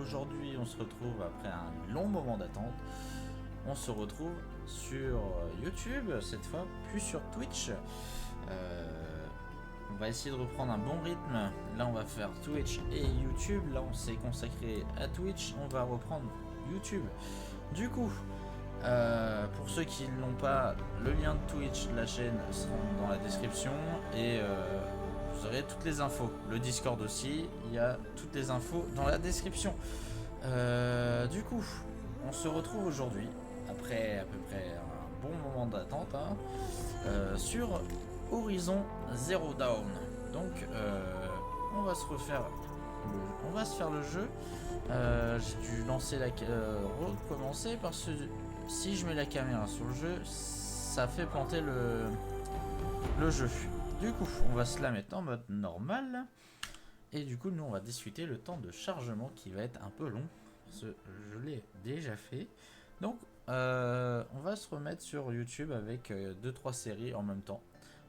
aujourd'hui on se retrouve après un long moment d'attente. On se retrouve sur YouTube, cette fois plus sur Twitch. On va essayer de reprendre un bon rythme. Là on va faire Twitch et YouTube. Là on s'est consacré à Twitch, on va reprendre YouTube. Du coup, pour ceux qui ne l'ont pas, le lien de Twitch, la chaîne, seront dans la description et vous aurez toutes les infos. Le Discord aussi, il y a toutes les infos dans la description. Du coup, on se retrouve aujourd'hui, après à peu près un bon moment d'attente, sur Horizon Zero Dawn. Donc, on va se faire le jeu. J'ai dû lancer recommencer parce que si je mets la caméra sur le jeu, ça fait planter le jeu. Du coup, on va se la mettre en mode normal. Et du coup, nous, on va discuter le temps de chargement qui va être un peu long. Parce que je l'ai déjà fait. Donc, on va se remettre sur YouTube avec 2-3 séries en même temps.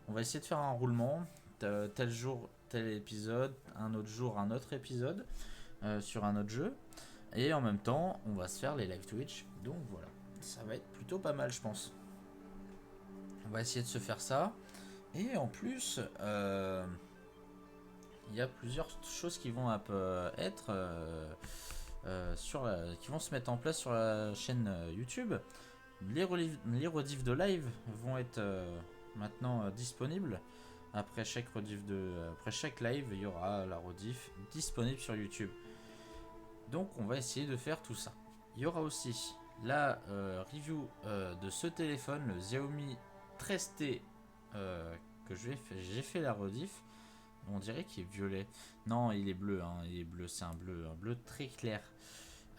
On va essayer de faire un roulement. Tel jour, tel épisode. Un autre jour, un autre épisode. Sur un autre jeu. Et en même temps, on va se faire les live Twitch. Donc voilà. Ça va être plutôt pas mal, je pense. On va essayer de se faire ça. Et en plus, il y a plusieurs choses qui vont être qui vont se mettre en place sur la chaîne YouTube. Les rediffs de live vont être maintenant disponibles. Après chaque live, il y aura la rediff disponible sur YouTube. Donc on va essayer de faire tout ça. Il y aura aussi la review de ce téléphone, le Xiaomi 13T, que j'ai fait la rediff. On dirait qu'il est violet. Non, il est bleu, il est bleu, c'est un bleu très clair.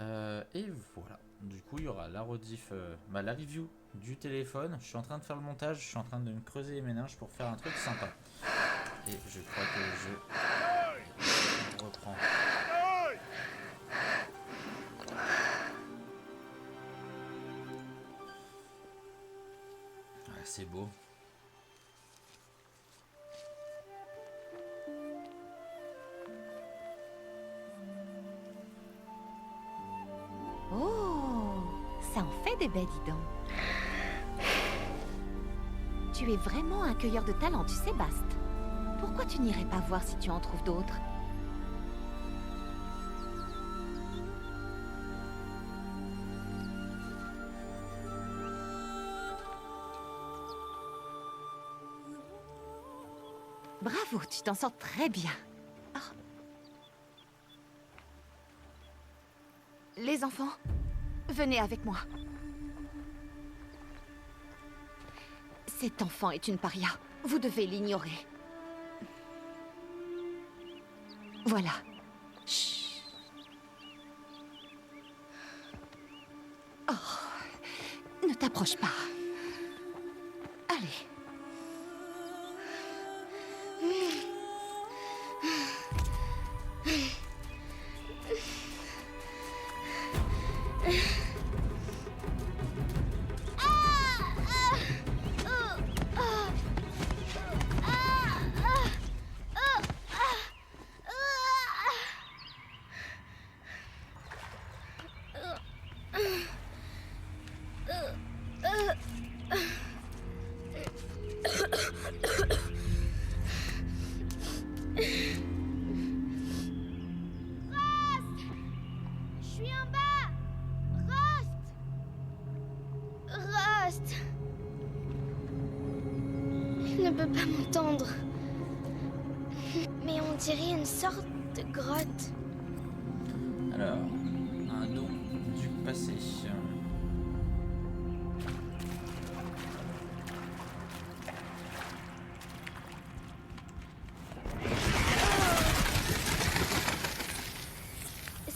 Et voilà. Du coup, il y aura la rediff, la review du téléphone. Je suis en train de faire le montage, je suis en train de me creuser les méninges pour faire un truc sympa. Et je crois que le jeu reprend. C'est beau. Oh, ça en fait des baies, dis donc. Tu es vraiment un cueilleur de talent, tu sais, Bast. Pourquoi tu n'irais pas voir si tu en trouves d'autres? Bravo, tu t'en sors très bien. Oh. Les enfants, venez avec moi. Cet enfant est une paria. Vous devez l'ignorer. Voilà. Chut. Oh, ne t'approche pas. Allez. Ne peut pas m'entendre. Mais on dirait une sorte de grotte. Alors, un don du passé.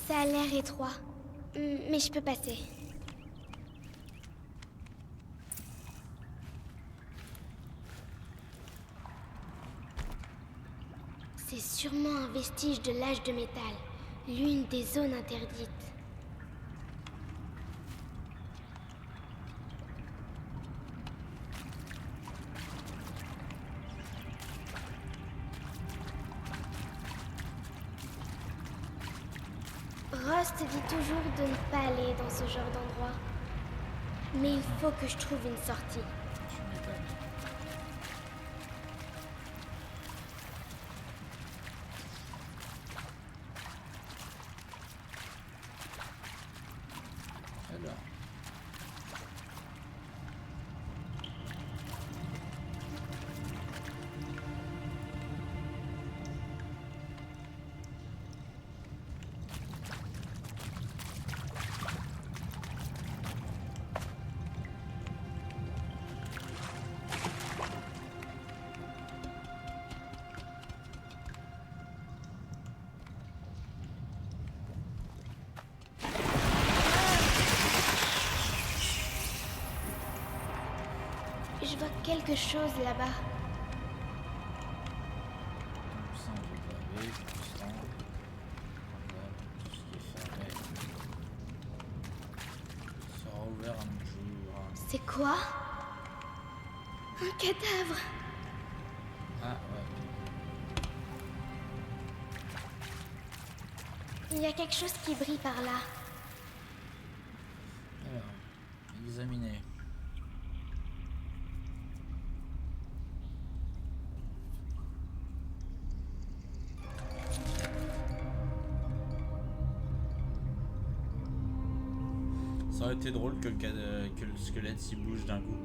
Ça a l'air étroit. Mais je peux passer. C'est sûrement un vestige de l'âge de métal, l'une des zones interdites. Rost, te dit toujours de ne pas aller dans ce genre d'endroit. Mais il faut que je trouve une sortie. Tu m'étonnes. Alors. Je vois quelque chose là-bas. Donc ça, on peut pas aller. Pour l'instant. Voilà, tout ce qui est fermé. Sera ouvert un autre jour. C'est quoi? Un cadavre. Ah ouais. Il y a quelque chose qui brille par là. Alors, examiner. Ça aurait été drôle que le squelette s'y bouge d'un coup.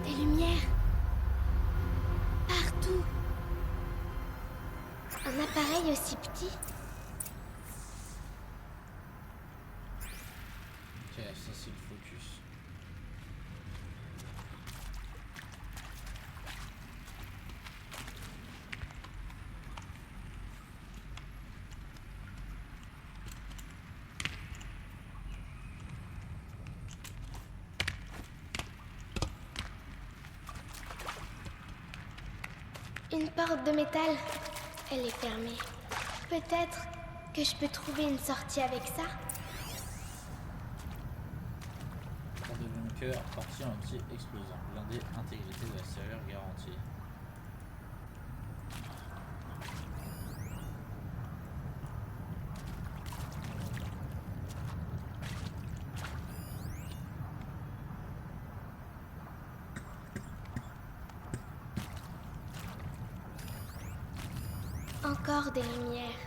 Des lumières. Partout. Un appareil aussi petit. Ok, ça c'est le focus. Une porte de métal. Elle est fermée. Peut-être que je peux trouver une sortie avec ça. Pour de bunker, partie anti-explosion. Blindé, intégrité de la serrure garantie. Encore des lumières.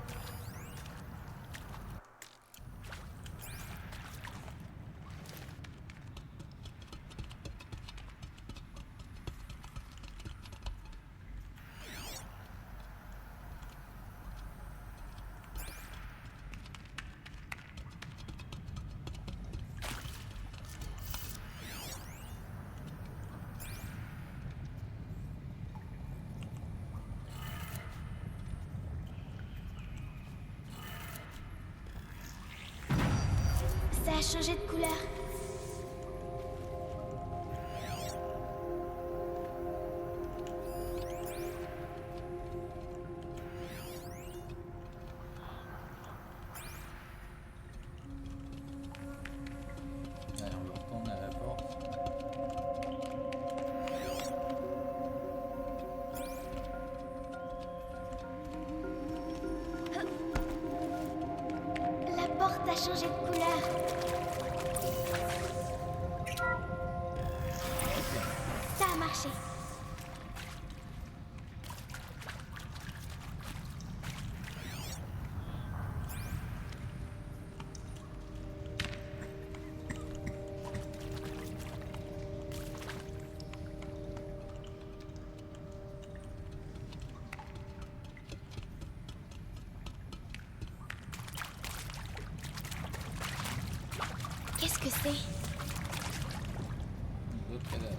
Ça a changé de couleur. Allez, on va retourner à la porte. La porte a changé de couleur. Ça a marché. Qu'est-ce que c'est? D'autres cadavres.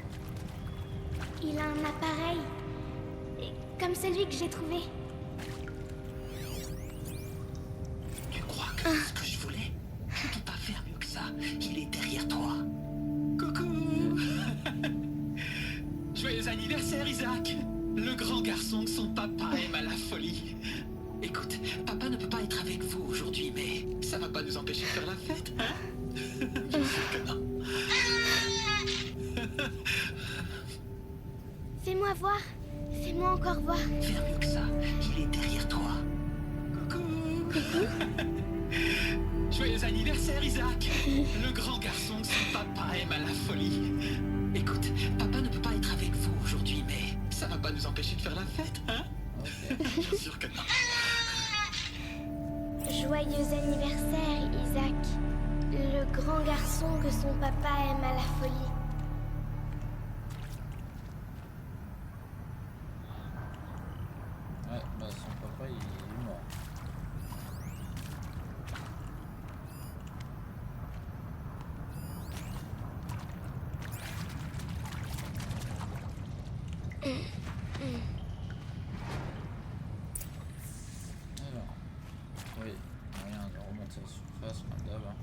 Il a un appareil. comme celui que j'ai trouvé. Tu crois que c'est ce que je voulais? Je ne peux pas faire mieux que ça. Il est derrière toi. Coucou. Joyeux anniversaire, Isaac. Le grand garçon que son papa aime à la folie. Écoute, papa ne peut pas être avec vous aujourd'hui, mais ça va pas nous empêcher de faire la fête, hein? Je sais que non. Fais-moi voir. Fais-moi encore voir. Faire mieux que ça. Il est derrière toi. Coucou. Joyeux anniversaire, Isaac. Le grand garçon que son papa aime à la folie. Écoute, papa ne peut pas être avec vous aujourd'hui, mais ça va pas nous empêcher de faire la fête, hein? Ok. Bien sûr que non. Joyeux anniversaire, Isaac. Le grand garçon que son papa aime à la folie. Ouais, bah son papa il est mort. Alors, oui, moyen de remonter à la surface comme d'hab. Hein.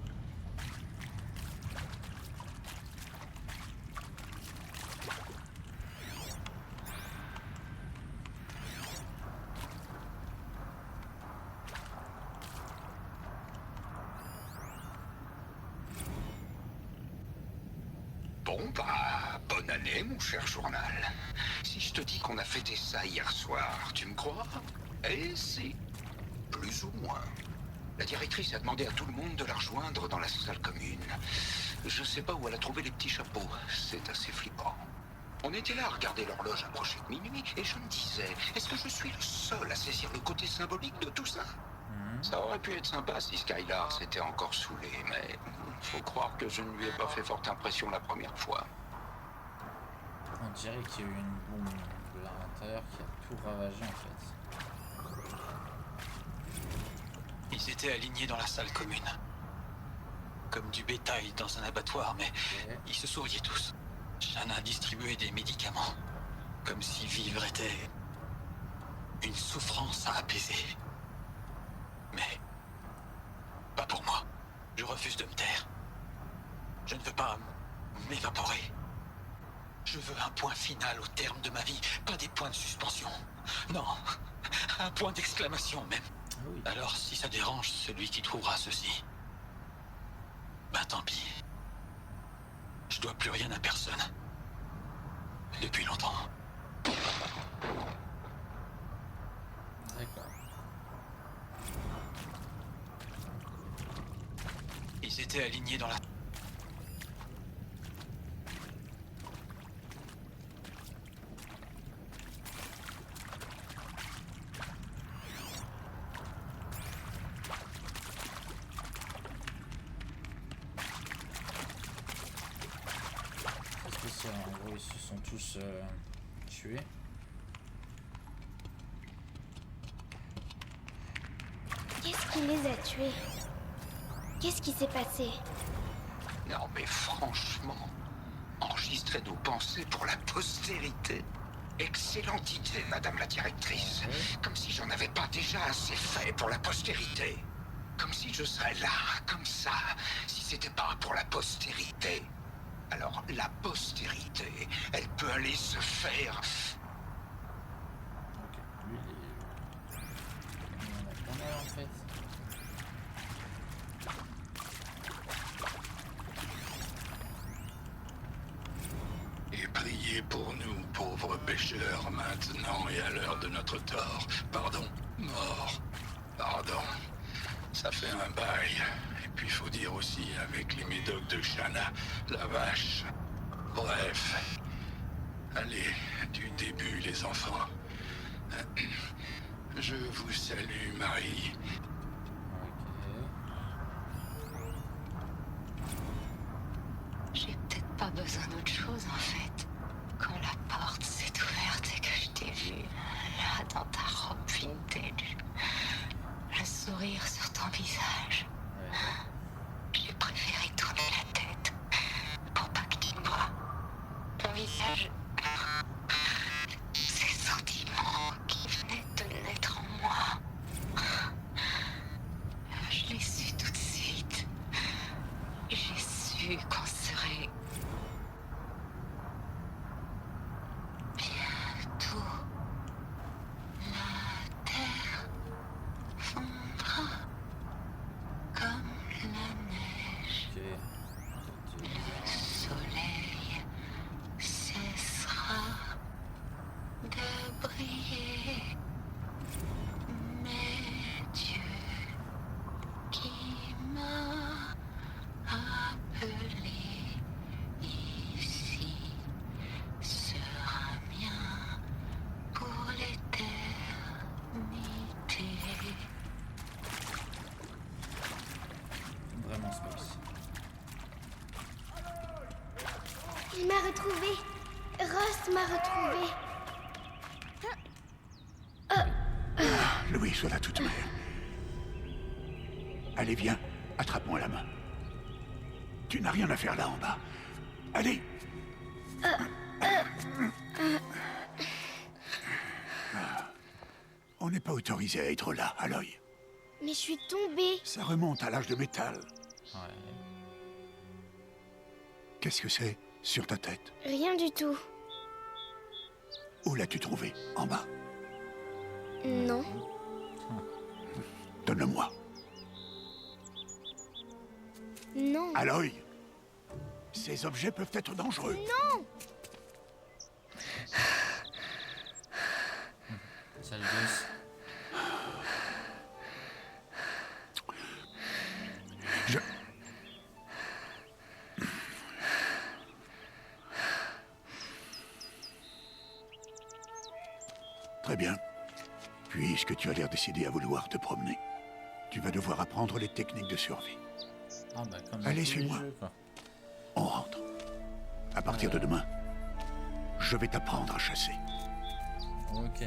Bon, bah, bonne année, mon cher journal. Si je te dis qu'on a fêté ça hier soir, tu me crois? Eh si, plus ou moins. La directrice a demandé à tout le monde de la rejoindre dans la salle commune. Je sais pas où elle a trouvé les petits chapeaux, c'est assez flippant. On était là à regarder l'horloge approcher de minuit, et je me disais, est-ce que je suis le seul à saisir le côté symbolique de tout ça? Ça aurait pu être sympa si Skylar s'était encore saoulé, mais faut croire que je ne lui ai pas fait forte impression la première fois. On dirait qu'il y a eu une bombe de l'intérieur qui a tout ravagé en fait. Ils étaient alignés dans la salle commune. Comme du bétail dans un abattoir, mais Ok. ils se souriaient tous. Shanna distribuait des médicaments. Comme si vivre était une souffrance à apaiser. Mais pas pour moi. Je refuse de me taire. Je ne veux pas m'évaporer. Je veux un point final au terme de ma vie, pas des points de suspension. Non, un point d'exclamation même. Ah oui. Alors si ça dérange celui qui trouvera ceci, bah tant pis. Je dois plus rien à personne. Depuis longtemps. D'accord. Ils étaient alignés dans la... Qu'est-ce que c'est? En gros, ils se sont tous tués. Qu'est-ce qui les a tués? Qu'est-ce qui s'est passé? Non mais franchement, enregistrer nos pensées pour la postérité. Excellente idée, madame la directrice. Comme si j'en avais pas déjà assez fait pour la postérité. Comme si je serais là, comme ça, si c'était pas pour la postérité. Alors, la postérité, elle peut aller se faire... Ok, lui il en a pas mal en fait. Et priez pour nous, pauvres pécheurs, maintenant et à l'heure de notre tort. Pardon, mort. Pardon. Ça fait un bail. Et puis faut dire aussi avec les médocs de Shanna, la vache. Bref. Allez, du début les enfants. Je vous salue, Marie. J'ai peut-être pas besoin d'autre chose en fait. Quand la porte s'est ouverte et que je t'ai vu, là dans ta robe vintage, le sourire sur ton visage, j'ai préféré tourner la tête pour pas que tu me vois. Ton visage, ces sentiments Il m'a retrouvé. Ross m'a retrouvé. Louis, voilà toute mère. Allez, viens, attrape-moi la main. Tu n'as rien à faire là en bas. Allez. On n'est pas autorisé à être là, Aloy. Mais je suis tombée. Ça remonte à l'âge de métal. Ouais. Qu'est-ce que c'est sur ta tête? Rien du tout. Où l'as-tu trouvé? En bas? Non. Donne-le-moi. Non. Aloy, ces objets peuvent être dangereux. Non. Sale gosse. Je... Très bien. Puisque tu as l'air décidé à vouloir te promener, tu vas devoir apprendre les techniques de survie. Ah bah comme dans Allez, tous les suis-moi. jeux, quoi. On rentre. À partir de demain, je vais t'apprendre à chasser. Ok.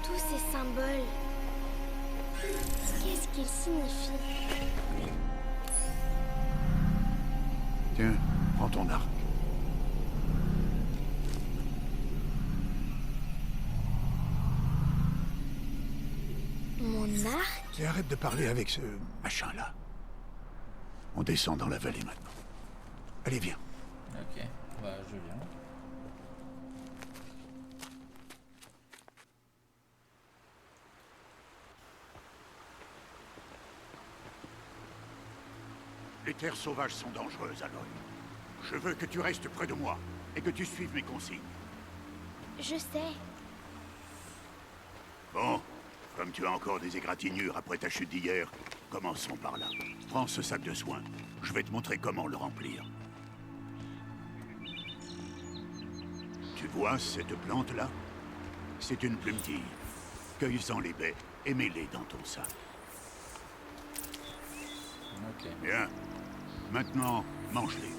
Tous ces symboles. Qu'est-ce qu'ils signifient? Tiens, prends ton arc. Mon arc? Et arrête de parler avec ce machin-là. On descend dans la vallée maintenant. Allez, viens. Ok. Bah je viens. Les terres sauvages sont dangereuses, Aloy. Je veux que tu restes près de moi et que tu suives mes consignes. Je sais. Bon, comme tu as encore des égratignures après ta chute d'hier, commençons par là. Prends ce sac de soins. Je vais te montrer comment le remplir. Tu vois cette plante-là? C'est une plumetille. Cueille-en les baies et mets-les dans ton sac. Ok. Bien. Maintenant, mange-les.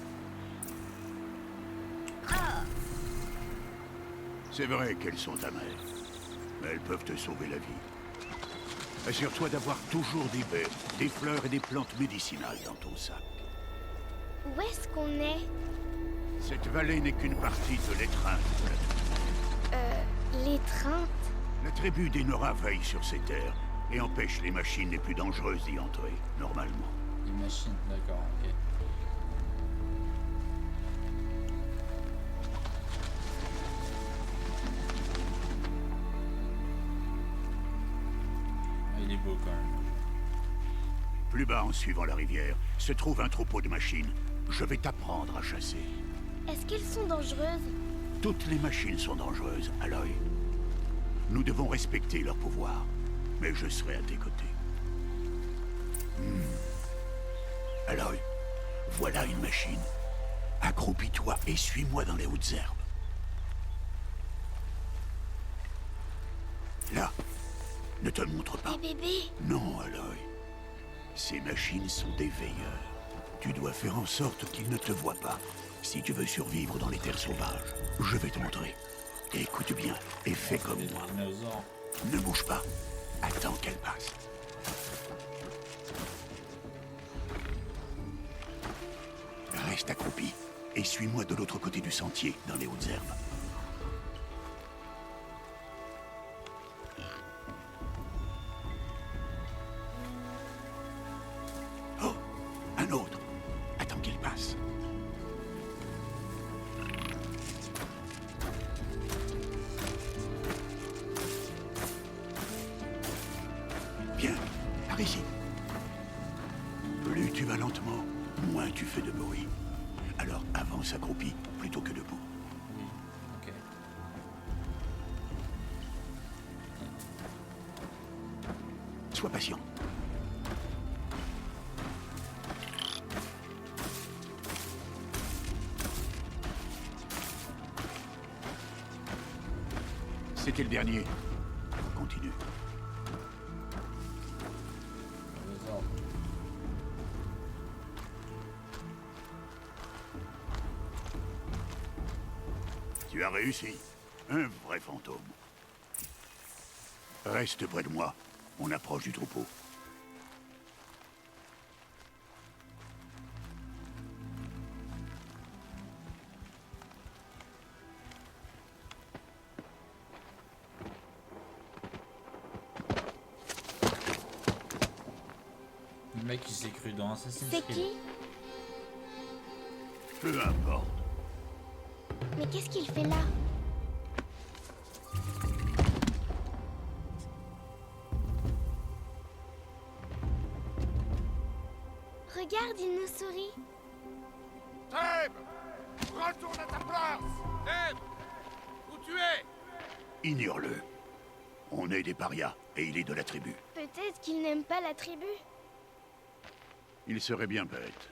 C'est vrai qu'elles sont amères, mais elles peuvent te sauver la vie. Assure-toi d'avoir toujours des baies, des fleurs et des plantes médicinales dans ton sac. Où est-ce qu'on est? Cette vallée n'est qu'une partie de l'étreinte de la tribu. L'étreinte? La tribu des Nora veille sur ces terres et empêche les machines les plus dangereuses d'y entrer, normalement. Les machines, d'accord, ok. Ah, il est beau quand même. Plus bas, en suivant la rivière, se trouve un troupeau de machines. Je vais t'apprendre à chasser. Est-ce qu'elles sont dangereuses? Toutes les machines sont dangereuses, Aloy. Nous devons respecter leur pouvoir, mais je serai à tes côtés. Aloy, voilà une machine. Accroupis-toi et suis-moi dans les hautes herbes. Là, ne te montre pas. Des bébés? Non, Aloy. Ces machines sont des veilleurs. Tu dois faire en sorte qu'ils ne te voient pas. Si tu veux survivre dans les terres sauvages, je vais te montrer. Écoute bien et fais comme moi. Dinosaure. Ne bouge pas. Attends qu'elle passe. Reste accroupi et suis-moi de l'autre côté du sentier, dans les hautes herbes. Oh, un autre. Attends qu'il passe. Bien, par ici. Plus tu vas lentement, moins tu fais de bruit. Alors avance accroupi plutôt que debout. Oui, ok. Sois patient. C'était le dernier. Continue. Vos ordres. Tu as réussi. Un vrai fantôme. Reste près de moi. On approche du troupeau. Le mec il s'est cru dans Assassin's C'est Creed. qui? Peu importe. Mais qu'est-ce qu'il fait là? Regarde, il nous sourit. Trêve! Retourne à ta place! Trêve! Où tu es? Ignore-le. On est des parias, et il est de la tribu. Peut-être qu'il n'aime pas la tribu. Il serait bien bête.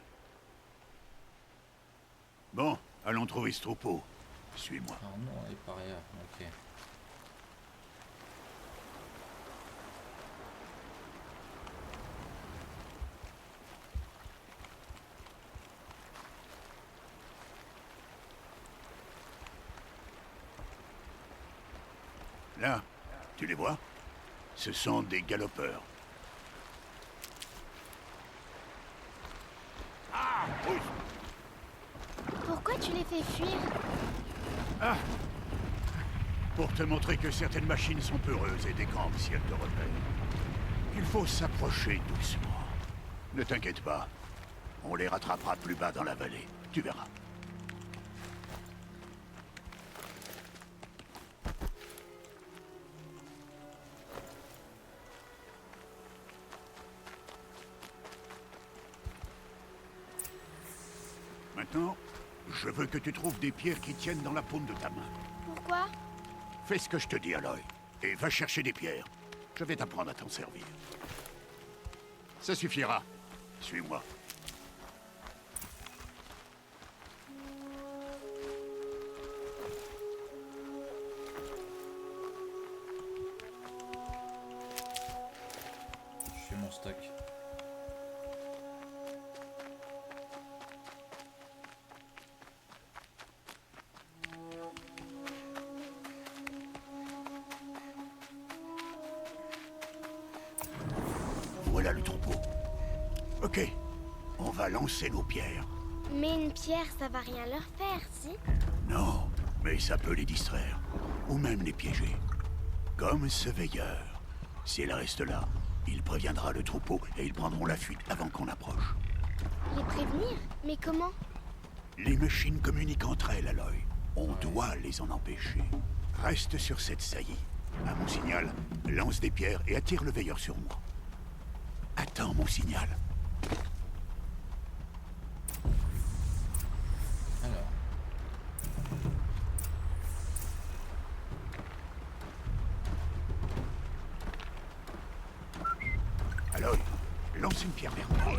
Bon, allons trouver ce troupeau. Suis-moi. Alors non, on est paria, ok. Là, tu les vois? Ce sont des galopeurs. Ah, oui. Pourquoi tu les fais fuir? Ah! Pour te montrer que certaines machines sont peureuses et décampent si elles te repèrent. Il faut s'approcher doucement. Ne t'inquiète pas. On les rattrapera plus bas dans la vallée. Tu verras. Maintenant, je veux que tu trouves des pierres qui tiennent dans la paume de ta main. Pourquoi? Fais ce que je te dis, Aloy, et va chercher des pierres. Je vais t'apprendre à t'en servir. Ça suffira. Suis-moi. Je fais mon stock. Voilà le troupeau. Ok, on va lancer nos pierres. Mais une pierre, ça va rien leur faire, si? Non, mais ça peut les distraire. Ou même les piéger. Comme ce veilleur. Si elle reste là, il préviendra le troupeau et ils prendront la fuite avant qu'on approche. Les prévenir? Mais comment? Les machines communiquent entre elles, Aloy. On doit les en empêcher. Reste sur cette saillie. À mon signal, lance des pierres et attire le veilleur sur moi. Attends mon signal. Alors. Aloy, lance une pierre vers moi.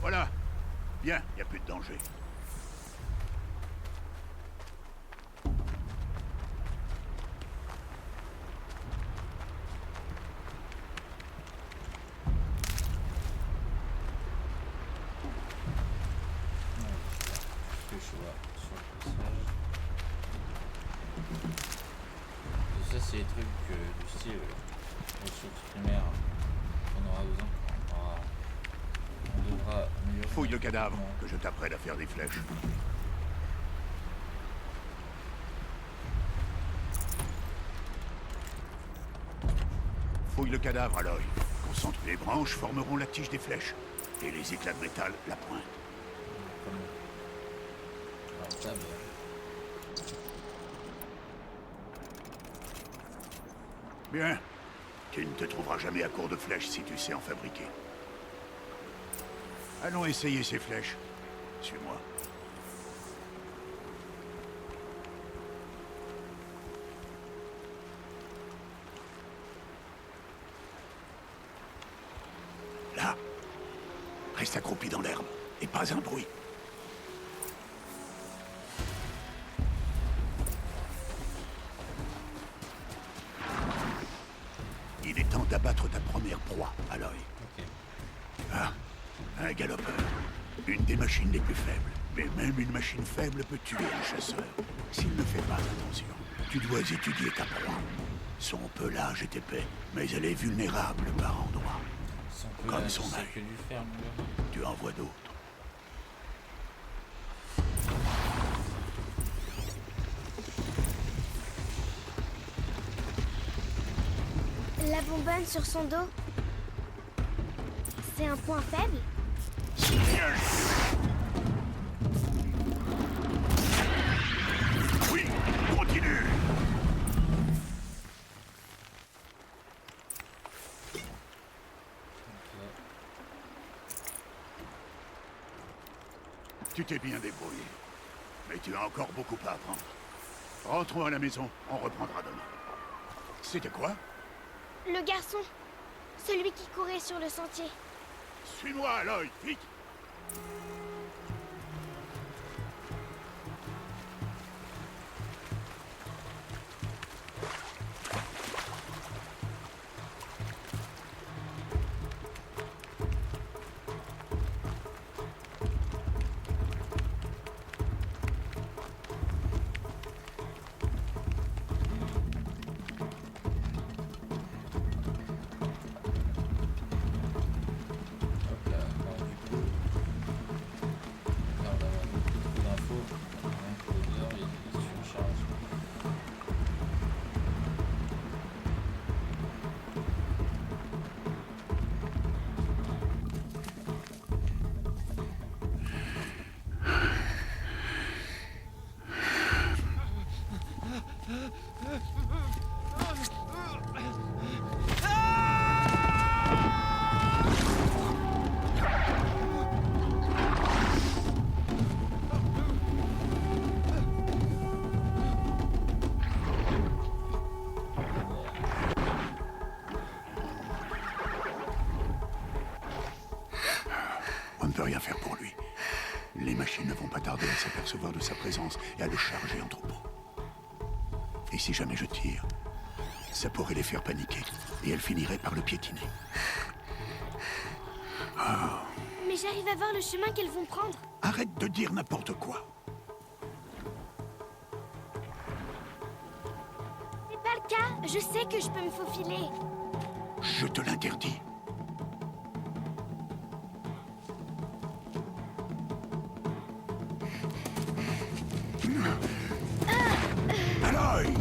Voilà. Bien, il n'y a plus de danger. Ce que je vois sur le passage. Et ça, c'est les trucs du style ressources primaires qu'on aura besoin. On devra améliorer. Fouille le notre cadavre, équipement. que je t'apprenne à faire des flèches. Fouille le cadavre, Aloy. Concentre les branches, formeront la tige des flèches. Et les éclats de métal, la pointe. Alors, table. Bien. Tu ne te trouveras jamais à court de flèches si tu sais en fabriquer. Allons essayer ces flèches. Suis-moi. Là. Reste accroupi dans l'herbe. Et pas un bruit. Il est temps d'abattre ta première proie, Aloy. Ok. Ah, un galopeur. Une des machines les plus faibles. Mais même une machine faible peut tuer un chasseur. S'il ne fait pas attention, tu dois étudier ta proie. Son pelage est épais, mais elle est vulnérable par endroits. Comme son œil. Que lui faire, mon gars. Tu en vois d'autres. La bonbonne sur son dos. C'est un point faible? Bien. Oui, continue. Tu t'es bien débrouillé. Mais tu as encore beaucoup à apprendre. Rentrons à la maison, on reprendra demain. C'était quoi? Le garçon. Celui qui courait sur le sentier. Suis-moi, Aloy, vite. Hop là, alors du coup, l'air d'avoir beaucoup d'infos, rien que l'odeur, il est surchargé. On ne peut rien faire pour lui. Les machines ne vont pas tarder à s'apercevoir de sa présence et à le charger en troupeau. Et si jamais je tire, ça pourrait les faire paniquer et elles finiraient par le piétiner. Mais j'arrive à voir le chemin qu'elles vont prendre. Arrête de dire n'importe quoi. C'est pas le cas. Je sais que je peux me faufiler. Je te l'interdis. Aloy!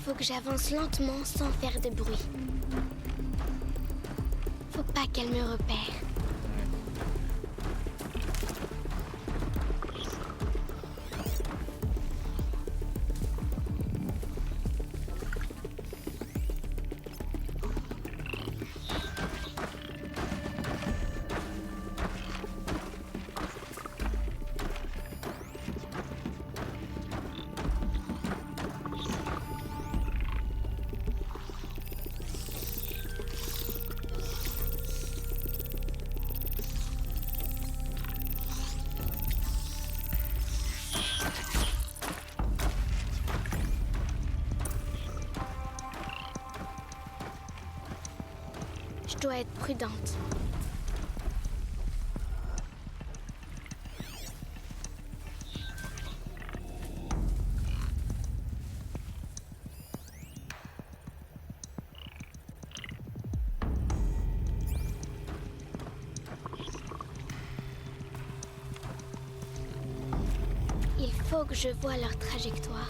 Faut que j'avance lentement sans faire de bruit. Faut pas qu'elle me repère. dois être prudente. Il faut que je voie leur trajectoire.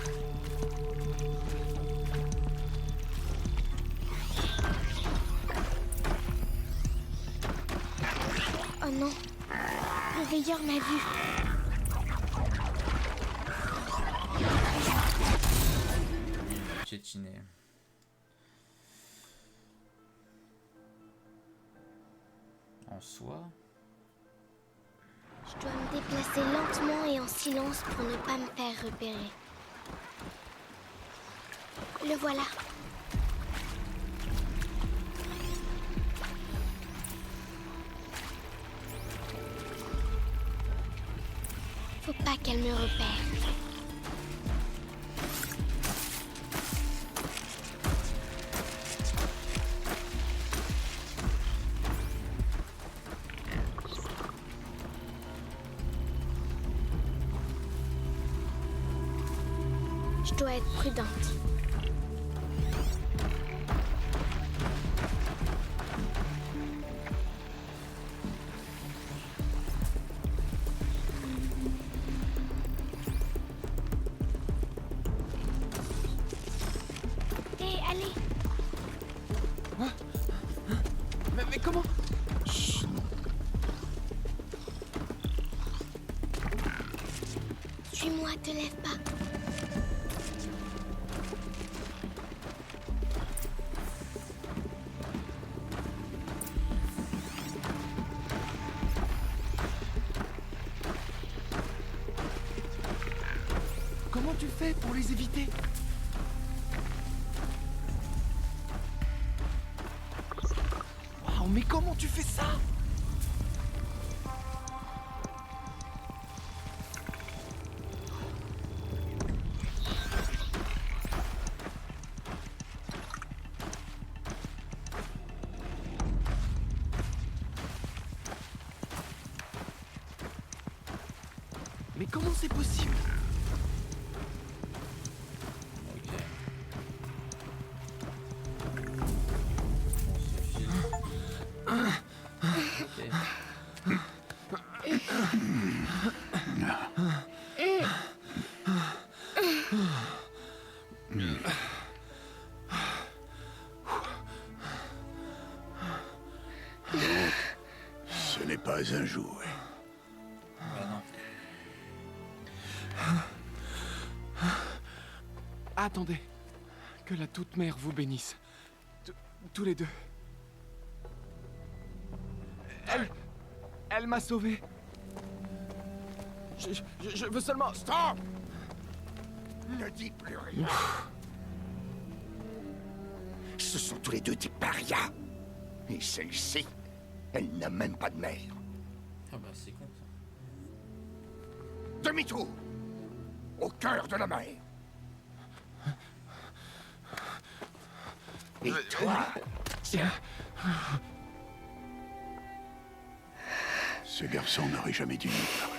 Oh non, le veilleur m'a vu. Piétiné. En soi. Je dois me déplacer lentement et en silence pour ne pas me faire repérer. Le voilà. Faut pas qu'elle me repère. Je dois être prudente. Hé, allez! Mais comment? Chut. Suis-moi, te lève pas. Comment tu fais pour les éviter? Waouh, mais comment tu fais ça? Mais comment c'est possible? Ok. On se file. Ce n'est pas un jouet. Bah non. Attendez. Que la toute-mère vous bénisse. Tous les deux. Elle m'a sauvé. Je veux seulement... Stop! Ne dis plus rien. Ce sont tous les deux des parias. Et celle-ci, elle n'a même pas de mère. Ah bah c'est con ça. Demi-tour! Au cœur de la mer. Et toi, tiens. Ce garçon n'aurait jamais dû nous parler.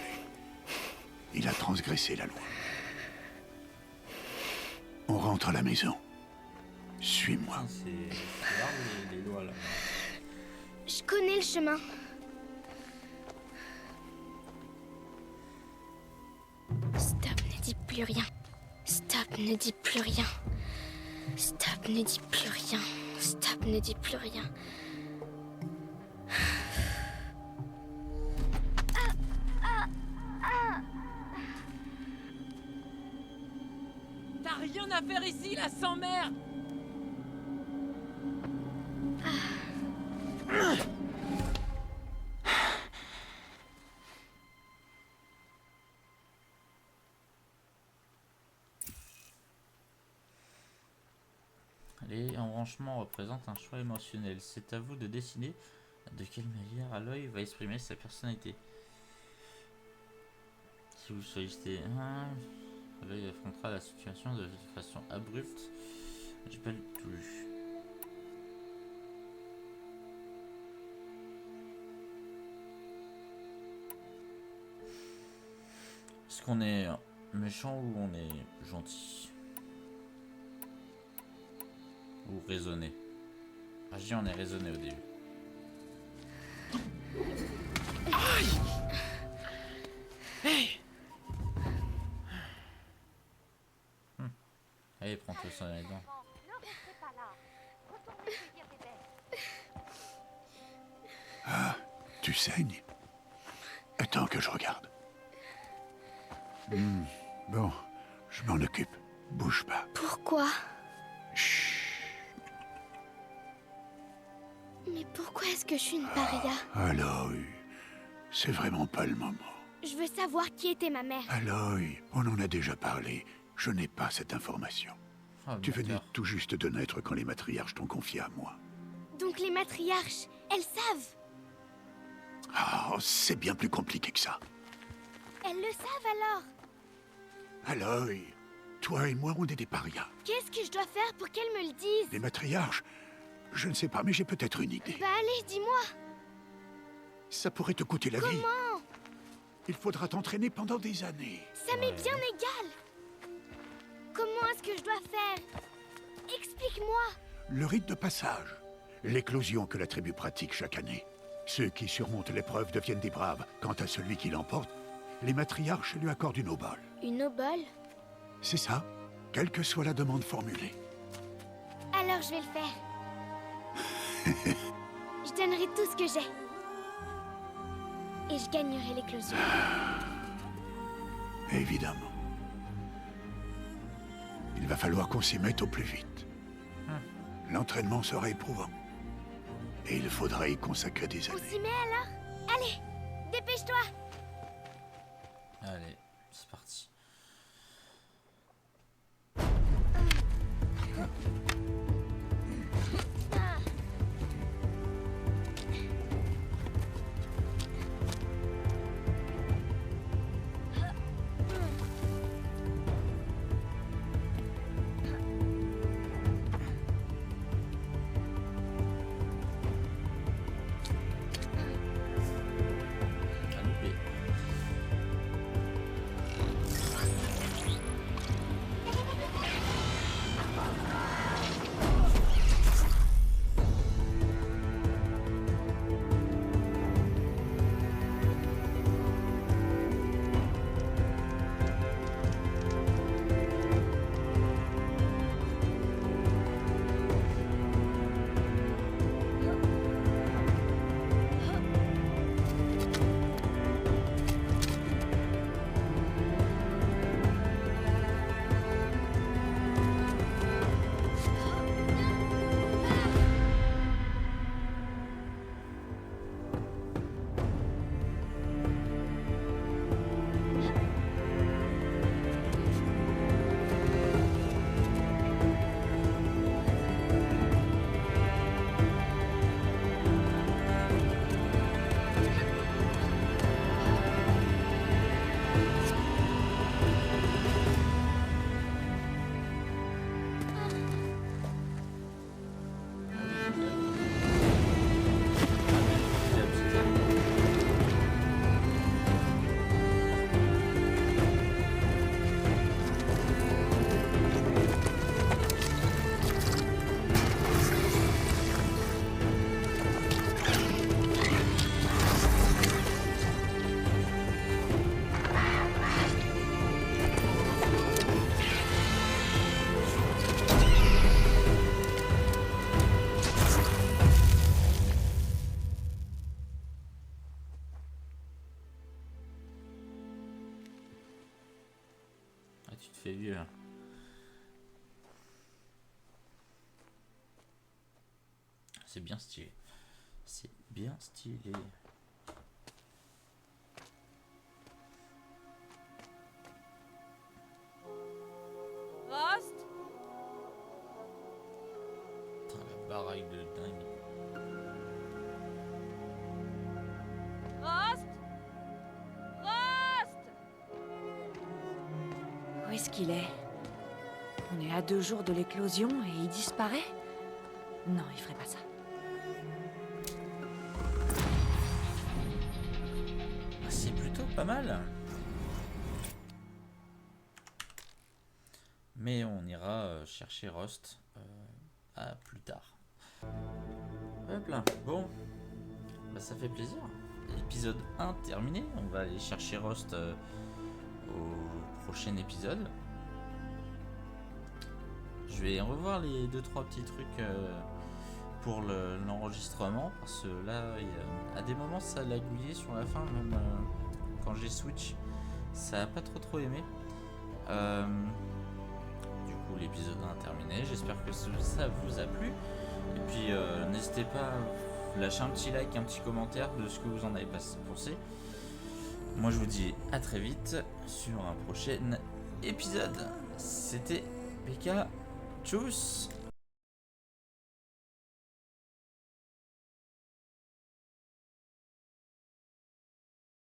Il a transgressé la loi. On rentre à la maison. Suis-moi. Ah, c'est grave les lois là. Je connais le chemin. Stop, ne dis plus rien. Stop, ne dis plus rien. Stop, ne dis plus rien. Stop, ne dis plus rien. T'as rien à faire ici, la sans-mère! Les embranchements représentent un choix émotionnel. C'est à vous de décider de quelle manière Aloy va exprimer sa personnalité. Si vous sollicitez un, Aloy affrontera la situation de façon abrupte. J'ai pas lu tout lu. Est-ce qu'on est méchant ou on est gentil? Ou raisonné? Ah, je dis on est raisonné au début. Aïe! Hey! Allez, prends-toi ça dans les dents. Ah, tu saignes? Attends que je regarde. Bon, je m'en occupe. Bouge pas. Pourquoi? Chut. Mais pourquoi est-ce que je suis une paria? Aloy, c'est vraiment pas le moment. Je veux savoir qui était ma mère. Aloy, on en a déjà parlé. Je n'ai pas cette information. Oh, Tu venais menteur. tout juste de naître quand les matriarches t'ont confié à moi. Donc les matriarches, elles savent. Ah, c'est bien plus compliqué que ça. Elles le savent alors. Aloy, toi et moi, on est des parias. Qu'est-ce que je dois faire pour qu'elles me le disent? Les matriarches, je ne sais pas, mais j'ai peut-être une idée. Bah allez, dis-moi. Ça pourrait te coûter la vie. Comment? Il faudra t'entraîner pendant des années. Ça m'est bien égal. Comment est-ce que je dois faire? Explique-moi. Le rite de passage, l'éclosion que la tribu pratique chaque année. Ceux qui surmontent l'épreuve deviennent des braves. Quant à celui qui l'emporte, les matriarches lui accordent une obole. Une obole? C'est ça, quelle que soit la demande formulée. Alors je vais le faire. Je donnerai tout ce que j'ai. Et je gagnerai l'éclosion. Évidemment. Il va falloir qu'on s'y mette au plus vite. L'entraînement sera éprouvant. Et il faudra y consacrer des On années. s'y met alors? Allez, dépêche-toi. Allez, c'est parti. À louper. Ah, tu te fais vieux. Hein. C'est bien stylé. C'est bien stylé. Rost? Putain, la baraque de dingue. Rost? Rost? Où est-ce qu'il est? On est à 2 jours de l'éclosion et il disparaît? Non, il ferait pas ça. Ah, c'est plutôt pas mal. Mais on ira chercher Rust à plus tard. Hop là, bon, bah, ça fait plaisir. Épisode 1 terminé, on va aller chercher Rust au prochain épisode. Je vais revoir les 2-3 petits trucs pour l'enregistrement, parce que là, à des moments ça lagouillait sur la fin, même quand j'ai switch, ça a pas trop aimé. Du coup, l'épisode 1 terminé, j'espère que ça vous a plu. Et puis n'hésitez pas à lâcher un petit like, un petit commentaire de ce que vous en avez pensé. Moi je vous dis à très vite sur un prochain épisode. C'était PK, tchuss.